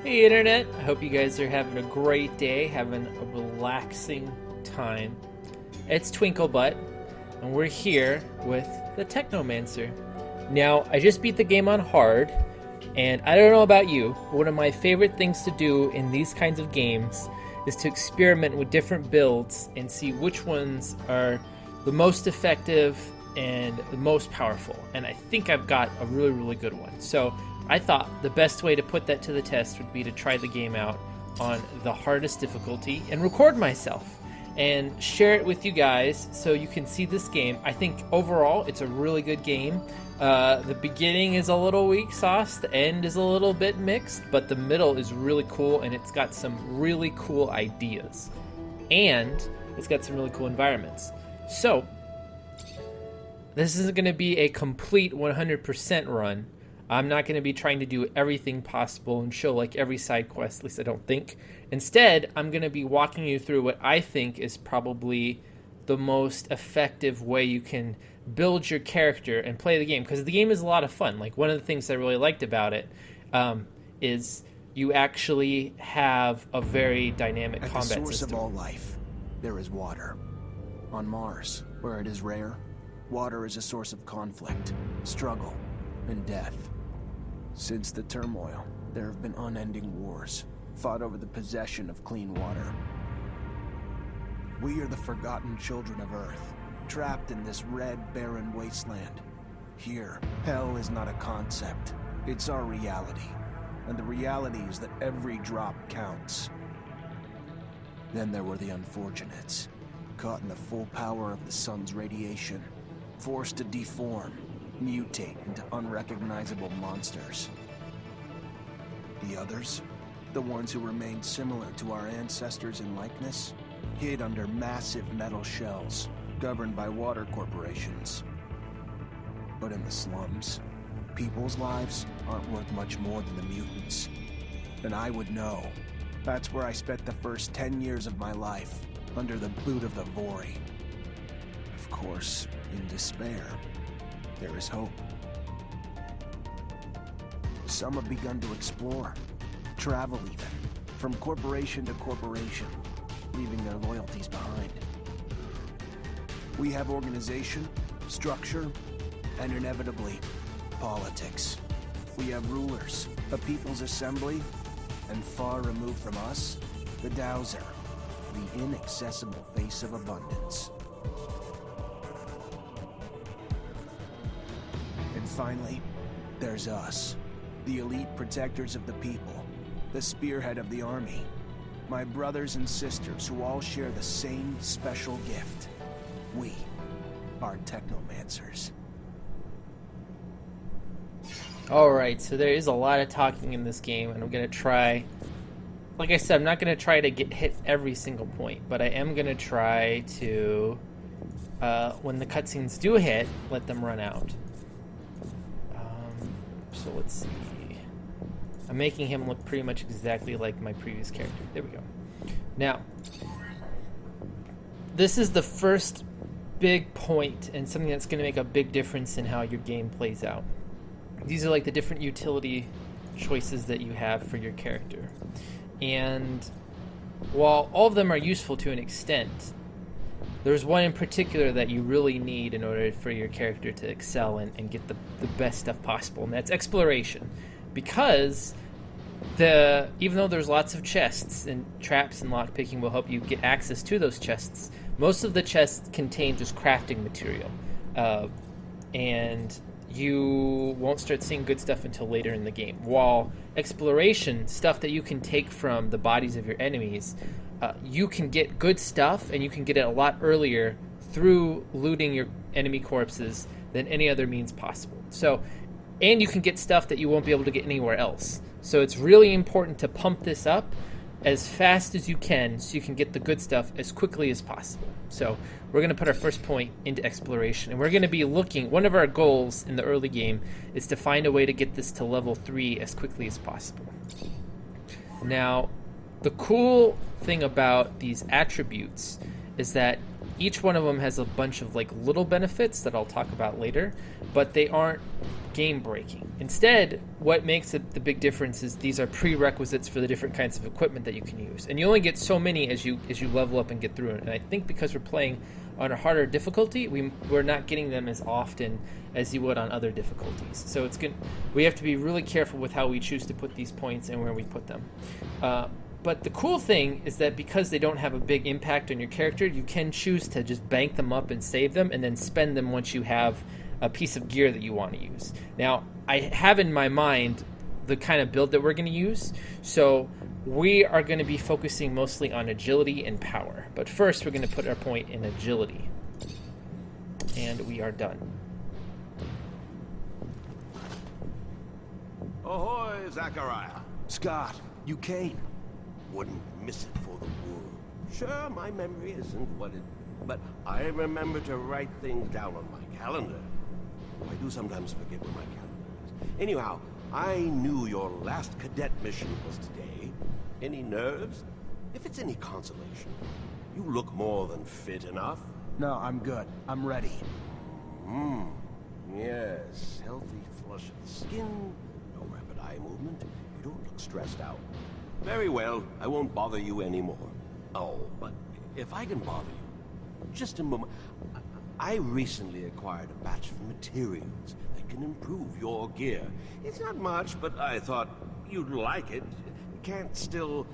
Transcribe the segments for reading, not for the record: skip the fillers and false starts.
Hey Internet, I hope you guys are having a great day, having a relaxing time. It's Twinklebutt, and we're here with the Technomancer. Now, I just beat the game on hard, and I don't know about you, but one of my favorite things to do in these kinds of games is to experiment with different builds and see which ones are the most effective and the most powerful. And I think I've got a really, really good one. So I thought the best way to put that to the test would be to try the game out on the hardest difficulty and record myself and share it with you guys so you can see this game. I think overall it's a really good game. The beginning is a little weak sauce, the end is a little bit mixed, but the middle is really cool and it's got some really cool ideas. And it's got some really cool environments. So, this isn't going to be a complete 100% run. I'm not going to be trying to do everything possible and show like every side quest, at least I don't think. Instead, I'm going to be walking you through what I think is probably the most effective way you can build your character and play the game, because the game is a lot of fun. Like, one of the things I really liked about it is you actually have a very dynamic combat system. At the source of all life, there is water. On Mars, where it is rare, water is a source of conflict, struggle, and death. Since the turmoil, there have been unending wars, fought over the possession of clean water. We are the forgotten children of Earth, trapped in this red, barren wasteland. Here, hell is not a concept, it's our reality. And the reality is that every drop counts. Then there were the unfortunates, caught in the full power of the sun's radiation, forced to deform, mutate into unrecognizable monsters. The others, the ones who remained similar to our ancestors in likeness, hid under massive metal shells governed by water corporations. But in the slums, people's lives aren't worth much more than the mutants. And I would know. That's where I spent the first 10 years of my life, under the boot of the Vori. Of course, in despair, there is hope. Some have begun to explore, travel even, from corporation to corporation, leaving their loyalties behind. We have organization, structure, and inevitably, politics. We have rulers, a people's assembly, and far removed from us, the Dowser, the inaccessible face of abundance. And finally, there's us, the elite protectors of the people, the spearhead of the army, my brothers and sisters who all share the same special gift. We are Technomancers. Alright, so there is a lot of talking in this game, and I'm going to try... Like I said, I'm not going to try to hit every single point, but I am going to try to, when the cutscenes do hit, let them run out. So let's see. I'm making him look pretty much exactly like my previous character. There we go. Now, this is the first big point and something that's going to make a big difference in how your game plays out. These are like the different utility choices that you have for your character. And while all of them are useful to an extent, there's one in particular that you really need in order for your character to excel and get the best stuff possible, and that's exploration. Because even though there's lots of chests, and traps and lockpicking will help you get access to those chests, most of the chests contain just crafting material. And you won't start seeing good stuff until later in the game. While exploration, stuff that you can take from the bodies of your enemies, you can get good stuff, and you can get it a lot earlier through looting your enemy corpses than any other means possible. So, and you can get stuff that you won't be able to get anywhere else. So it's really important to pump this up as fast as you can so you can get the good stuff as quickly as possible. So we're going to put our first point into exploration, and we're going to be looking, one of our goals in the early game is to find a way to get this to level 3 as quickly as possible. Now, the cool thing about these attributes is that each one of them has a bunch of like little benefits that I'll talk about later, but they aren't game breaking. Instead, what makes it the big difference is these are prerequisites for the different kinds of equipment that you can use, and you only get so many as you level up and get through it. And I think because we're playing on a harder difficulty, we're not getting them as often as you would on other difficulties. So we have to be really careful with how we choose to put these points and where we put them. But the cool thing is that because they don't have a big impact on your character, you can choose to just bank them up and save them and then spend them once you have a piece of gear that you want to use. Now, I have in my mind the kind of build that we're going to use, so we are going to be focusing mostly on agility and power. But first, we're going to put our point in agility. And we are done. Ahoy, Zachariah. Scott, you came. Wouldn't miss it for the world. Sure, my memory isn't what it... But I remember to write things down on my calendar. I do sometimes forget where my calendar is. Anyhow, I knew your last cadet mission was today. Any nerves? If it's any consolation, you look more than fit enough. No, I'm good. I'm ready. Yes, healthy flush of the skin, no rapid eye movement. You don't look stressed out. Very well, I won't bother you anymore. Oh, but if I can bother you, just a moment. I recently acquired a batch of materials that can improve your gear. It's not much, but I thought you'd like it. Still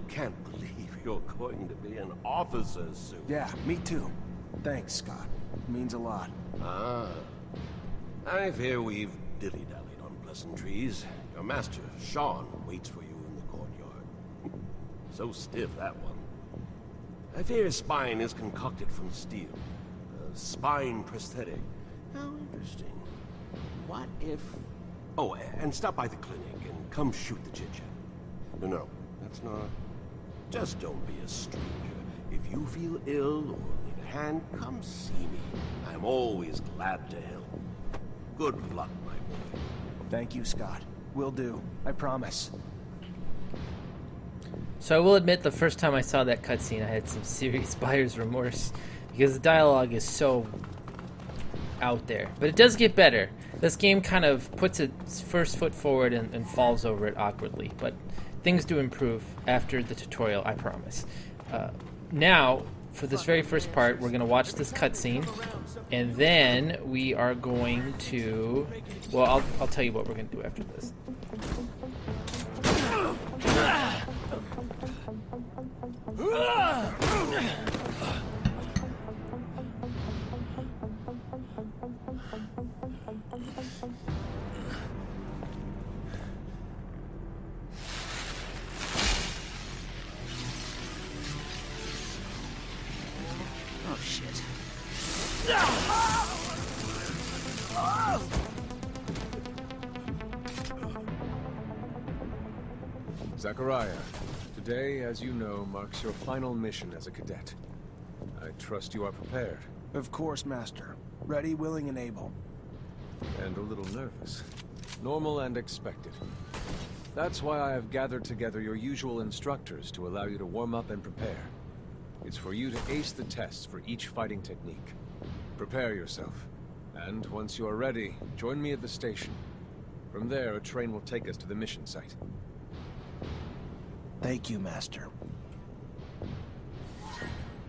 can't believe you're going to be an officer soon. Yeah, me too. Thanks, Scott. It means a lot. Ah. I fear we've dilly-dallied on pleasantries. Your master, Sean, waits for you in the courtyard. So stiff, that one. I fear his spine is concocted from steel. A spine prosthetic. How interesting. What if... Oh, and stop by the clinic and come shoot the chit-chat. No, that's not... Just don't be a stranger. If you feel ill or need a hand, come see me. I'm always glad to help. Good luck, my boy. Thank you, Scott. Will do. I promise. So I will admit, the first time I saw that cutscene, I had some serious buyer's remorse because the dialogue is so out there. But it does get better. This game kind of puts its first foot forward and falls over it awkwardly. But things do improve after the tutorial, I promise. Now, for this very first part, we're going to watch this cutscene, and then we are going to... Well, I'll tell you what we're going to do after this. Oh, shit. Zachariah, today, as you know, marks your final mission as a cadet. I trust you are prepared. Of course, Master. Ready, willing, and able. And a little nervous. Normal and expected. That's why I have gathered together your usual instructors to allow you to warm up and prepare. It's for you to ace the tests for each fighting technique. Prepare yourself. And once you are ready, join me at the station. From there, a train will take us to the mission site. Thank you, Master.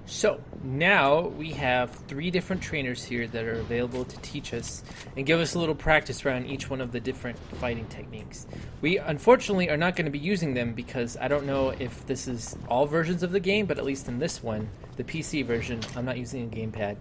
So, now we have 3 different trainers here that are available to teach us and give us a little practice around each one of the different fighting techniques. We, unfortunately, are not going to be using them because I don't know if this is all versions of the game, but at least in this one, the PC version, I'm not using a gamepad.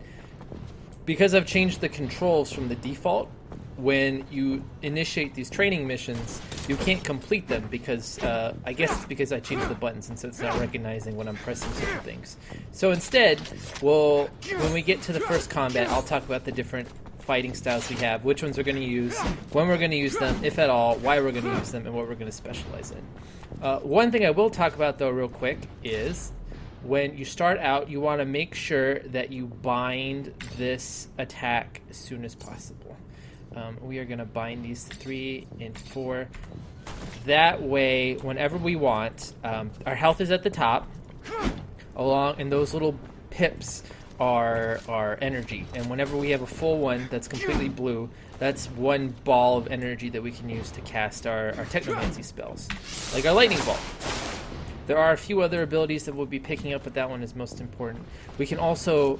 Because I've changed the controls from the default, when you initiate these training missions, you can't complete them because, I guess it's because I changed the buttons and so it's not recognizing when I'm pressing certain things. So instead, when we get to the first combat, I'll talk about the different fighting styles we have, which ones we're going to use, when we're going to use them, if at all, why we're going to use them, and what we're going to specialize in. One thing I will talk about, though, real quick, is when you start out, you want to make sure that you bind this attack as soon as possible. We are going to bind these 3 and 4. That way, whenever we want, our health is at the top, and those little pips are energy, and whenever we have a full one that's completely blue, that's one ball of energy that we can use to cast our Technomancy spells, like our lightning bolt. There are a few other abilities that we'll be picking up, but that one is most important. We can also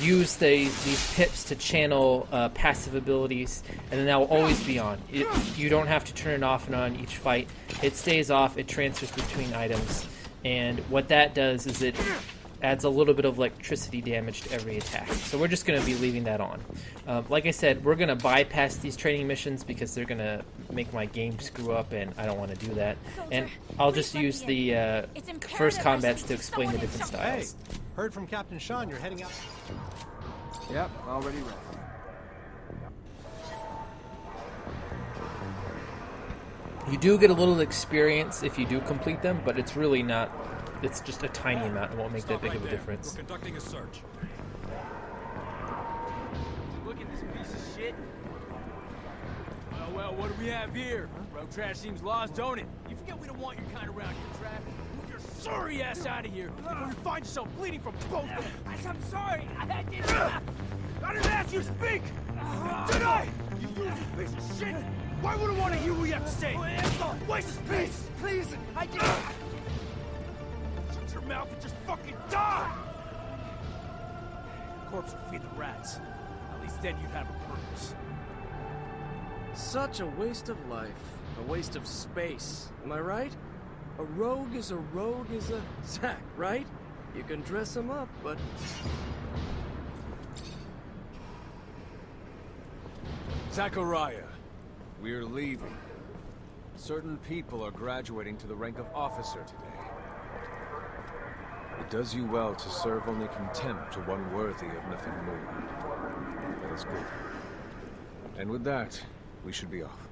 use these pips to channel passive abilities, and then that will always be on. You don't have to turn it off and on each fight. It stays off, it transfers between items, and what that does is it adds a little bit of electricity damage to every attack. So we're just going to be leaving that on. Like I said, we're going to bypass these training missions because they're going to make my game screw up, and I don't want to do that. And I'll just use the first combats to explain the different styles. Hey, heard from Captain Sean you're heading out. Yep, already ready. You do get a little experience if you do complete them, but it's really not. It's just a tiny amount. It won't make that big of a difference. We're conducting a search. Look at this piece of shit. Well, what do we have here? Road trash seems lost, don't it? You forget we don't want your kind around here, Trav. Move your sorry ass out of here before you find yourself bleeding from both. I'm sorry. I didn't ask you to speak. Did I? You useless piece of shit. Why would I want to hear what you have to say? Waste of space. Please, I did. Shut your mouth and just fucking die. Corpse will feed the rats. At least then you'd have a purpose. Such a waste of life. A waste of space. Am I right? A rogue is a Zach, right? You can dress him up, but... Zachariah, we're leaving. Certain people are graduating to the rank of officer today. It does you well to serve only contempt to one worthy of nothing more. That is good. And with that, we should be off.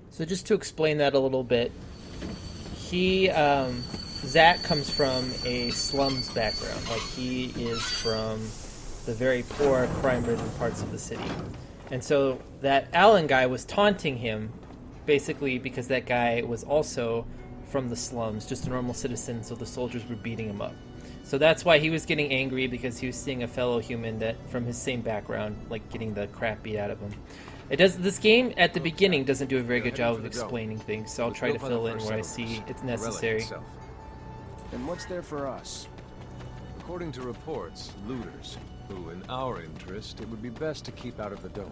So just to explain that a little bit, Zach comes from a slums background. Like, he is from the very poor, crime-ridden parts of the city. And so that Alan guy was taunting him, basically because that guy was also from the slums, just a normal citizen, so the soldiers were beating him up. So that's why he was getting angry, because he was seeing a fellow human that from his same background, like, getting the crap beat out of him. This game at the beginning doesn't do a very good job of explaining things, so I'll try to fill in where I see it's necessary. And what's there for us? According to reports, looters, who in our interest, it would be best to keep out of the dome.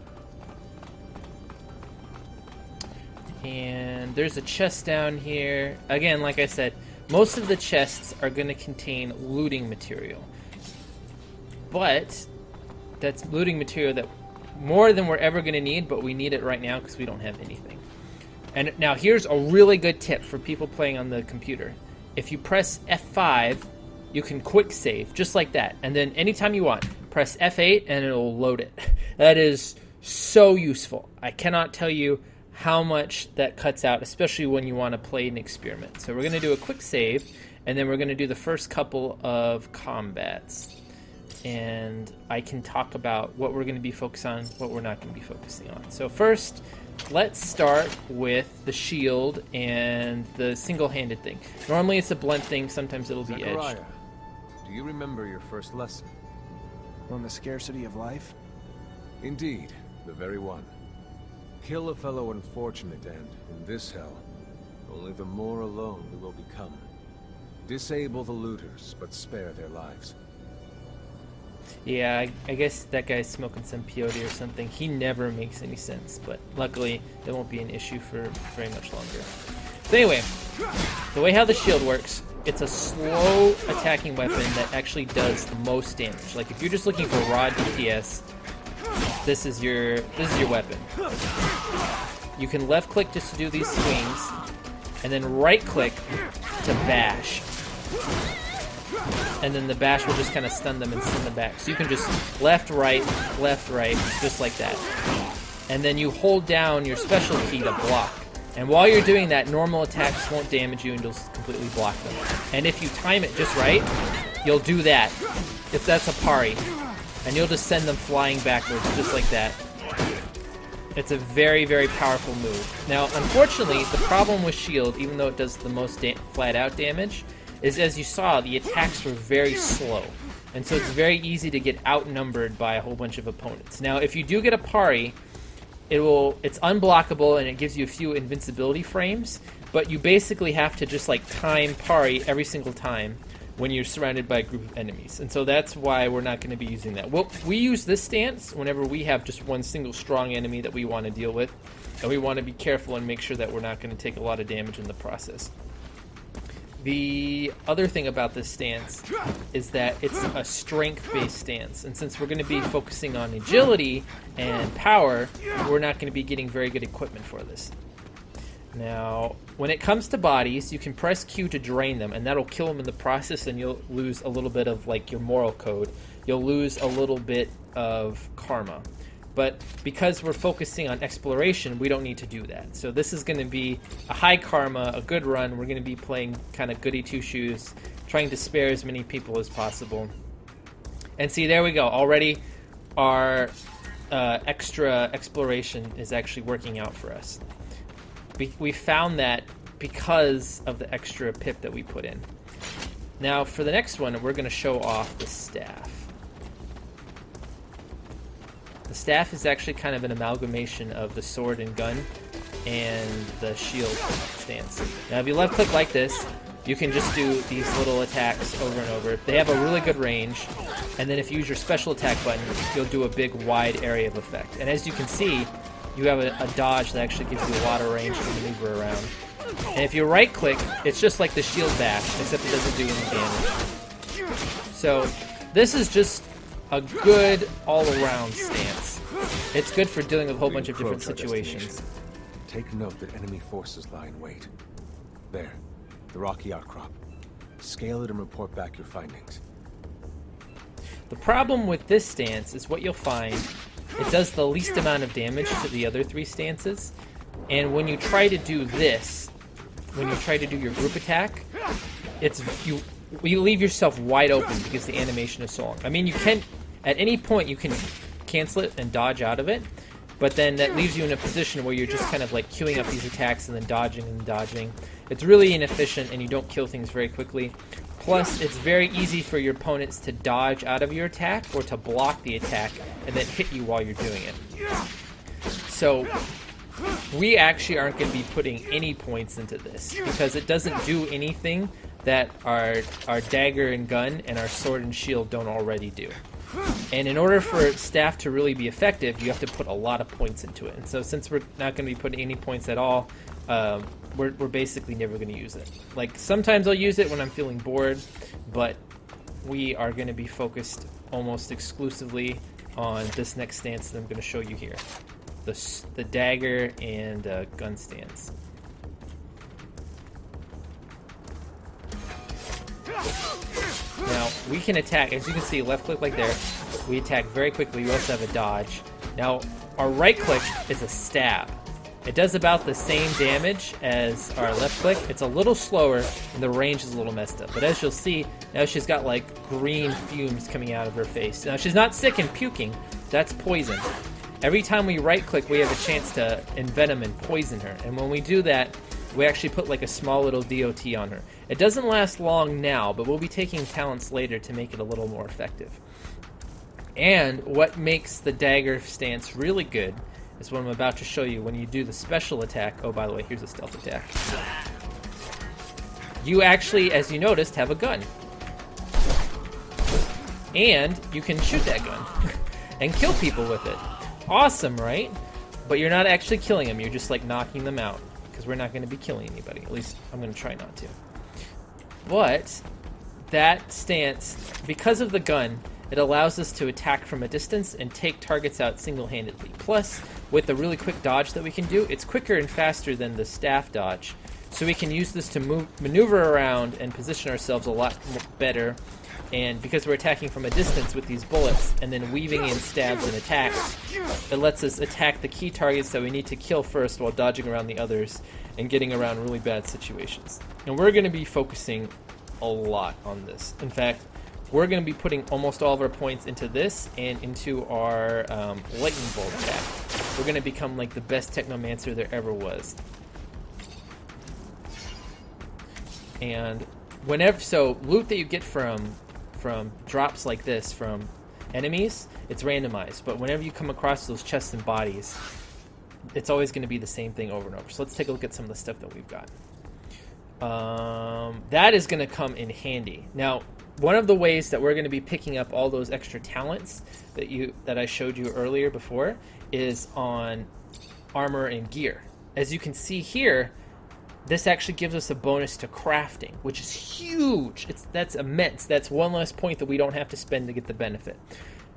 And there's a chest down here. Again, like I said, most of the chests are going to contain looting material. But that's looting material that more than we're ever going to need, but we need it right now because we don't have anything. And now here's a really good tip for people playing on the computer. If you press F5, you can quick save, just like that. And then anytime you want, press F8 and it'll load it. That is so useful. I cannot tell you how much that cuts out, especially when you want to play an experiment. So we're going to do a quick save, and then we're going to do the first couple of combats. And I can talk about what we're going to be focused on, what we're not going to be focusing on. So first, let's start with the shield and the single-handed thing. Normally it's a blunt thing, sometimes it'll be edged. Zachariah, do you remember your first lesson? On the scarcity of life? Indeed, the very one. Kill a fellow unfortunate, and, in this hell, only the more alone we will become. Disable the looters, but spare their lives. Yeah, I guess that guy's smoking some peyote or something. He never makes any sense, but luckily it won't be an issue for very much longer. So anyway, the way how the shield works, it's a slow attacking weapon that actually does the most damage. Like, if you're just looking for raw DPS, this is your weapon. You can left click just to do these swings, and then right click to bash. And then the bash will just kind of stun them and send them back. So you can just left, right, just like that. And then you hold down your special key to block. And while you're doing that, normal attacks won't damage you and you'll completely block them. And if you time it just right, you'll do that. If that's a parry. And you'll just send them flying backwards, just like that. It's a very, very powerful move. Now, unfortunately, the problem with shield, even though it does the most flat-out damage, is, as you saw, the attacks were very slow. And so it's very easy to get outnumbered by a whole bunch of opponents. Now, if you do get a parry, it's unblockable and it gives you a few invincibility frames, but you basically have to just like time parry every single time when you're surrounded by a group of enemies. And so that's why we're not going to be using that. Well, we use this stance whenever we have just one single strong enemy that we want to deal with, and we want to be careful and make sure that we're not going to take a lot of damage in the process. The other thing about this stance is that it's a strength-based stance, and since we're going to be focusing on agility and power, we're not going to be getting very good equipment for this. Now, when it comes to bodies, you can press Q to drain them, and that'll kill them in the process, and you'll lose a little bit of like your moral code. You'll lose a little bit of karma. But because we're focusing on exploration, we don't need to do that. So this is going to be a high karma, a good run. We're going to be playing kind of goody two-shoes, trying to spare as many people as possible. And see, there we go. Already our extra exploration is actually working out for us. We found that because of the extra pip that we put in. Now, for the next one, we're going to show off the staff. The staff is actually kind of an amalgamation of the sword and gun and the shield stance. Now, if you left click like this, you can just do these little attacks over and over. They have a really good range, and then if you use your special attack button, you'll do a big wide area of effect. And as you can see, you have a dodge that actually gives you a lot of range to maneuver around. And if you right click, it's just like the shield bash, except it doesn't do any damage. So this is just a good all-around stance. It's good for dealing with a whole bunch of different situations. Take note that enemy forces lie in wait. There, the rocky outcrop. Scale it and report back your findings. The problem with this stance is what you'll find, it does the least amount of damage to the other three stances, and when you try to do this, when you try to do your group attack, you leave yourself wide open because the animation is so long. I mean, you can, at any point, you can cancel it and dodge out of it, but then that leaves you in a position where you're just kind of like queuing up these attacks and then dodging and dodging. It's really inefficient and you don't kill things very quickly. Plus, it's very easy for your opponents to dodge out of your attack or to block the attack and then hit you while you're doing it. So, we actually aren't going to be putting any points into this because it doesn't do anything that our dagger and gun and our sword and shield don't already do. And in order for staff to really be effective, you have to put a lot of points into it. And so since we're not going to be putting any points at all, we're basically never going to use it. Like, sometimes I'll use it when I'm feeling bored, but we are going to be focused almost exclusively on this next stance that I'm going to show you here. The dagger and gun stance. Now, we can attack, as you can see, left click like there, we attack very quickly. We also have a dodge. Now, our right click is a stab. It does about the same damage as our left click. It's a little slower, and the range is a little messed up. But as you'll see, now she's got like green fumes coming out of her face. Now, she's not sick and puking, that's poison. Every time we right click, we have a chance to envenom and poison her. And when we do that, we actually put like a small little DOT on her. It doesn't last long now, but we'll be taking talents later to make it a little more effective. And what makes the dagger stance really good is what I'm about to show you. When you do the special attack, oh, by the way, here's a stealth attack. You actually, as you noticed, have a gun. And you can shoot that gun and kill people with it. Awesome, right? But you're not actually killing them, you're just like knocking them out. Because we're not going to be killing anybody. At least I'm going to try not to. But that stance, because of the gun, it allows us to attack from a distance and take targets out single-handedly. Plus, with the really quick dodge that we can do, it's quicker and faster than the staff dodge. So we can use this to maneuver around and position ourselves a lot better. And because we're attacking from a distance with these bullets and then weaving in stabs and attacks, it lets us attack the key targets that we need to kill first while dodging around the others and getting around really bad situations. And we're going to be focusing a lot on this. In fact, we're going to be putting almost all of our points into this and into our lightning bolt attack. We're going to become like the best Technomancer there ever was. And loot that you get from drops like this from enemies, it's randomized. But whenever you come across those chests and bodies, it's always going to be the same thing over and over. So let's take a look at some of the stuff that we've got. That is going to come in handy. Now, one of the ways that we're going to be picking up all those extra talents that I showed you earlier before is on armor and gear. As you can see here, this actually gives us a bonus to crafting, which is huge. That's immense. That's one less point that we don't have to spend to get the benefit.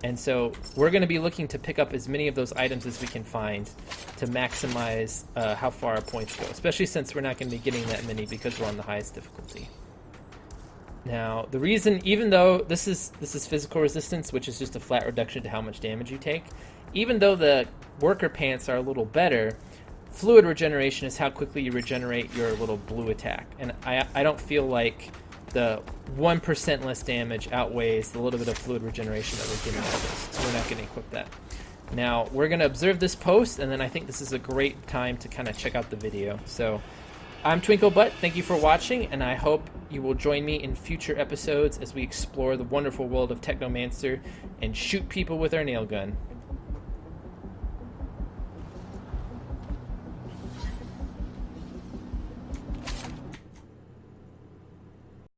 And so we're going to be looking to pick up as many of those items as we can find to maximize how far our points go, especially since we're not going to be getting that many because we're on the highest difficulty. Now, the reason, even though this is physical resistance, which is just a flat reduction to how much damage you take, even though the worker pants are a little better, fluid regeneration is how quickly you regenerate your little blue attack. And I don't feel like the 1% less damage outweighs the little bit of fluid regeneration that we're getting out of this. So we're not going to equip that. Now, we're going to observe this post, and then I think this is a great time to kind of check out the video. So, I'm TwinkleButt. Thank you for watching, and I hope you will join me in future episodes as we explore the wonderful world of Technomancer and shoot people with our nail gun.